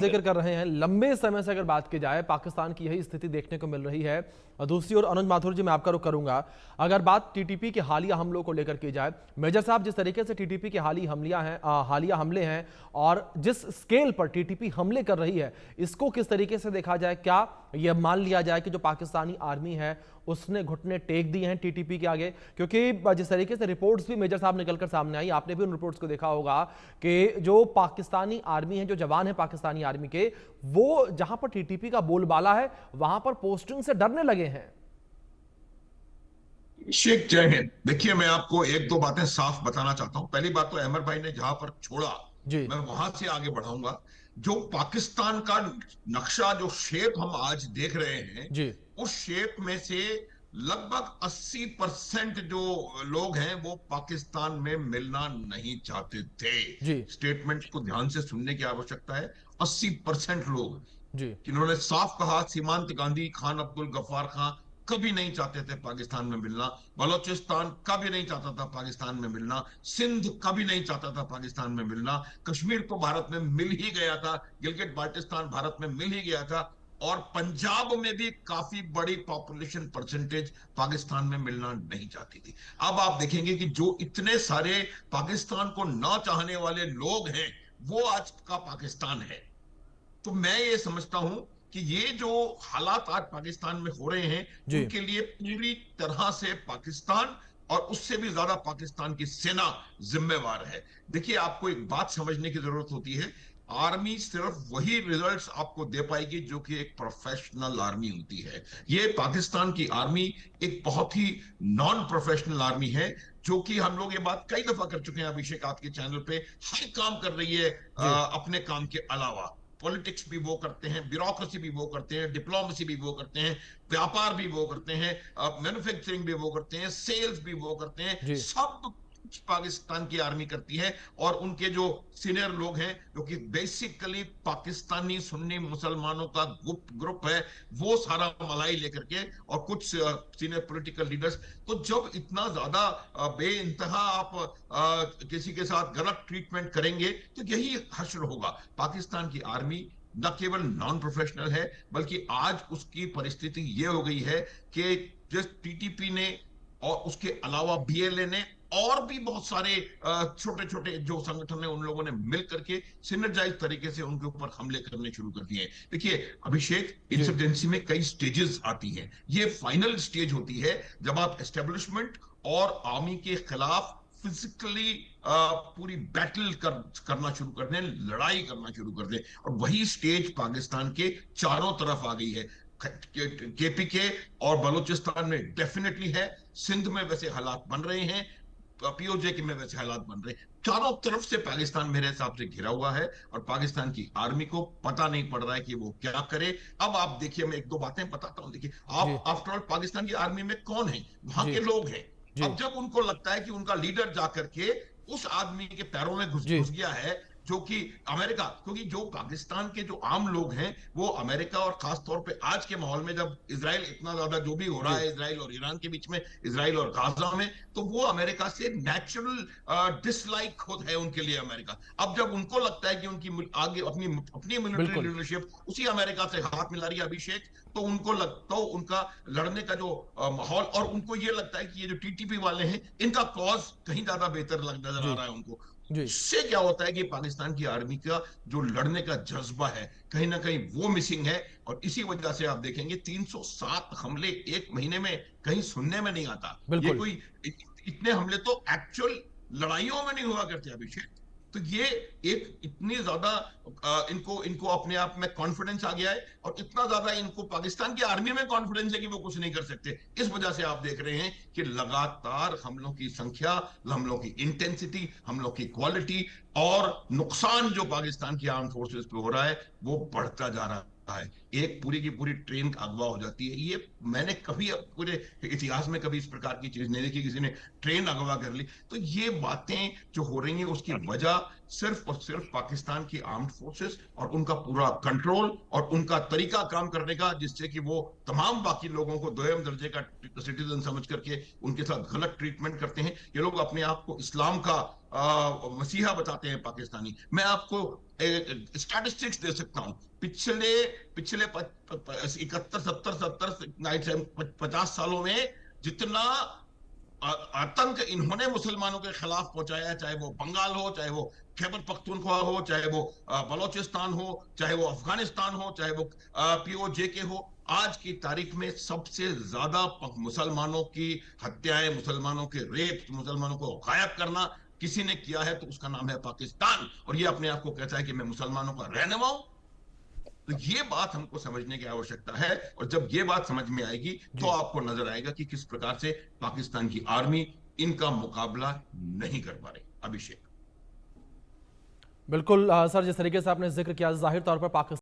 जिक्र कर रहे हैं, लंबे समय से अगर बात की जाए पाकिस्तान की यही स्थिति देखने को मिल रही है। और दूसरी ओर अनुज माथुर जी, मैं आपका रुख करूंगा। अगर बात टीटीपी के हालिया हमलों को लेकर की जाए, मेजर साहब, जिस तरीके से टीटीपी के हालिया हमले हैं और जिस स्केल पर टीटीपी हमले कर रही है, इसको किस तरीके से देखा जाए? क्या यह मान लिया जाए कि जो पाकिस्तानी आर्मी है उसने घुटने टेक दिए हैं टीटीपी के आगे? क्योंकि जिस तरीके से रिपोर्ट्स भी मेजर साहब निकलकर सामने आई, आपने भी उन रिपोर्ट्स को देखा होगा कि जो पाकिस्तानी आर्मी है, जो जवान है पाकिस्तानी आर्मी के, वो जहां पर टीटीपी का बोलबाला है वहां पर पोस्टिंग से डरने लगे हैं। शेख, जय हिंद। देखिए, मैं आपको एक दो बातें साफ बताना चाहता हूं। पहली बात तो अहमद भाई ने जहां पर छोड़ा जी मैं वहां से आगे बढ़ाऊंगा। जो पाकिस्तान का नक्शा, जो शेप हम आज देख रहे हैं, जी उस शेप में से लगभग 80% जो लोग हैं वो पाकिस्तान में मिलना नहीं चाहते थे। जी स्टेटमेंट को ध्यान से सुनने की आवश्यकता है। 80% लोग जी जिन्होंने साफ कहा, सीमांत गांधी, खान अब्दुल गफ्फार खां कभी नहीं चाहते थे पाकिस्तान में मिलना। बलोचिस्तान कभी नहीं चाहता था पाकिस्तान में मिलना। सिंध कभी नहीं चाहता था पाकिस्तान में मिलना। कश्मीर तो भारत में मिल ही गया था। गिलगित बाल्टिस्तान भारत में मिल ही गया था। और पंजाब में भी काफी बड़ी पॉपुलेशन परसेंटेज पाकिस्तान में मिलना नहीं चाहती थी। अब आप देखेंगे कि जो इतने सारे पाकिस्तान को ना चाहने वाले लोग हैं, वो आज का पाकिस्तान है। तो मैं ये समझता हूं कि ये जो हालात आज पाकिस्तान में हो रहे हैं, जी उनके लिए पूरी तरह से पाकिस्तान और उससे भी ज्यादा पाकिस्तान की सेना जिम्मेवार है। देखिए, आपको एक बात समझने की जरूरत होती है। आर्मी सिर्फ वही रिजल्ट्स आपको दे पाएगी जो कि एक प्रोफेशनल आर्मी होती है। ये पाकिस्तान की आर्मी एक बहुत ही नॉन प्रोफेशनल आर्मी है, जो कि हम लोग ये बात कई दफा कर चुके हैं अभिषेक आपके चैनल पे। हर काम कर रही है जी अपने काम के अलावा। पॉलिटिक्स भी वो करते हैं, ब्यूरोक्रेसी भी वो करते हैं, डिप्लोमेसी भी वो करते हैं, व्यापार भी वो करते हैं, मैन्युफैक्चरिंग भी वो करते हैं, सेल्स भी वो करते हैं। जी सब कुछ पाकिस्तान की आर्मी करती है। और उनके जो सीनियर लोग हैं, जो कि बेसिकली पाकिस्तानी सुन्नी मुसलमानों का गुप्त ग्रुप है, वो सारा मलाई लेकर के, और कुछ सीनियर पॉलिटिकल लीडर्स। तो जब इतना ज्यादा बेइंतहा आप किसी के साथ गलत ट्रीटमेंट करेंगे, तो यही हश्र होगा। पाकिस्तान की आर्मी न केवल नॉन प्रोफेशनल है, बल्कि आज उसकी परिस्थिति ये हो गई है कि जिस टीटीपी ने और उसके अलावा बीएलए ने और भी बहुत सारे छोटे छोटे जो संगठन है, उन लोगों ने मिल करके सिनर्जाइज तरीके से उनके ऊपर हमले करने शुरू कर दिए हैं। देखिए अभिषेक, जी इंसर्जेंसी में कई स्टेजेस आती हैं। ये फाइनल स्टेज होती है जब आप एस्टेब्लिशमेंट और आर्मी के खिलाफ फिजिकली पूरी बैटल करना शुरू कर दें, लड़ाई करना शुरू कर दें। और वही स्टेज पाकिस्तान के चारों तरफ आ गई है। केपीके और बलूचिस्तान में डेफिनेटली है। सिंध में वैसे हालात बन रहे हैं। पीओजे के में वैसे हालात बन रहे हैं। चारों तरफ से पाकिस्तान मेरे हिसाब से घिरा हुआ है, और पाकिस्तान की आर्मी को पता नहीं पड़ रहा है कि वो क्या करे। अब आप देखिए, मैं एक दो बातें बताता हूं। देखिए, जी आप आफ्टर ऑल पाकिस्तान की आर्मी में कौन है? वहां जी के लोग हैं। जी अब जब उनको लगता है कि उनका लीडर जाकर के उस आदमी के पैरों में घुस जी घुस गया है, जो कि अमेरिका, क्योंकि जो पाकिस्तान के जो आम लोग हैं वो अमेरिका, और खास तौर पे आज के माहौल में जब इसराइल इतना ज्यादा जो भी हो रहा जी है, इसराइल और ईरान के बीच में, इसराइल और गाजा में, तो वो अमेरिका से नेचुरल डिसलाइक खुद है उनके लिए अमेरिका। अब जब उनको लगता है कि उनकी आगे अपनी अपनी मिलिट्री बिल्कुल लीडरशिप उसी अमेरिका से हाथ मिला रही है अभिषेक, तो उनको लगता हो उनका लड़ने का जो माहौल, और उनको ये लगता है कि ये जो टीटीपी वाले हैं, इनका कॉज कहीं ज्यादा बेहतर नजर आ जी रहा है उनको। जी इससे क्या होता है कि पाकिस्तान की आर्मी का जो लड़ने का जज्बा है, कहीं ना कहीं वो मिसिंग है। और इसी वजह से आप देखेंगे 307 हमले एक महीने में कहीं सुनने में नहीं आता। ये बिल्कुल कोई इतने हमले तो एक्चुअल लड़ाइयों में नहीं हुआ करते अभिषेक। तो ये एक इतनी ज्यादा इनको इनको अपने आप में कॉन्फिडेंस आ गया है, और इतना ज्यादा इनको पाकिस्तान की आर्मी में कॉन्फिडेंस है कि वो कुछ नहीं कर सकते। इस वजह से आप देख रहे हैं कि लगातार हमलों की संख्या, हमलों की इंटेंसिटी, हमलों की क्वालिटी, और नुकसान जो पाकिस्तान की आर्म फोर्सेस पे हो रहा है, वो बढ़ता जा रहा है। एक पूरी की पूरी ट्रेन अगवा हो जाती है। ये मैंने कभी पूरे इतिहास में कभी इस प्रकार की चीज नहीं देखी, किसी ने ट्रेन अगवा कर ली। तो ये बातें जो हो रही हैं, उसकी वजह सिर्फ और सिर्फ पाकिस्तान की आर्म्ड फोर्सेस और उनका पूरा कंट्रोल और उनका तरीका काम करने का, जिससे कि वो तमाम बाकी लोगों को दोयम दर्जे का सिटीजन समझ करके उनके साथ गलत ट्रीटमेंट करते हैं। ये लोग अपने आप को इस्लाम का मसीहा बताते हैं पाकिस्तानी। मैं आपको स्टैटिस्टिक्स दे सकता हूं। पिछले पिछले 71 70 70 50 सालों में जितना आतंक इन्होंने मुसलमानों के खिलाफ पहुंचाया, चाहे वो बंगाल हो, चाहे वो खैबर पख्तूनख्वा हो, चाहे वो बलोचिस्तान हो, चाहे वो अफगानिस्तान हो, चाहे वो POJK हो, आज की तारीख में सबसे ज्यादा मुसलमानों की हत्याएं, मुसलमानों के रेप, मुसलमानों को गायब करना किसी ने किया है तो उसका नाम है पाकिस्तान। और ये अपने आप को कहता है कि मैं मुसलमानों का रहनुमा हूं। तो ये बात हमको समझने की आवश्यकता है, और जब ये बात समझ में आएगी तो जी आपको नजर आएगा कि किस प्रकार से पाकिस्तान की आर्मी इनका मुकाबला नहीं कर पा रही। अभिषेक। बिल्कुल सर, जिस तरीके से आपने जिक्र किया, जाहिर तौर पर पाकिस्तान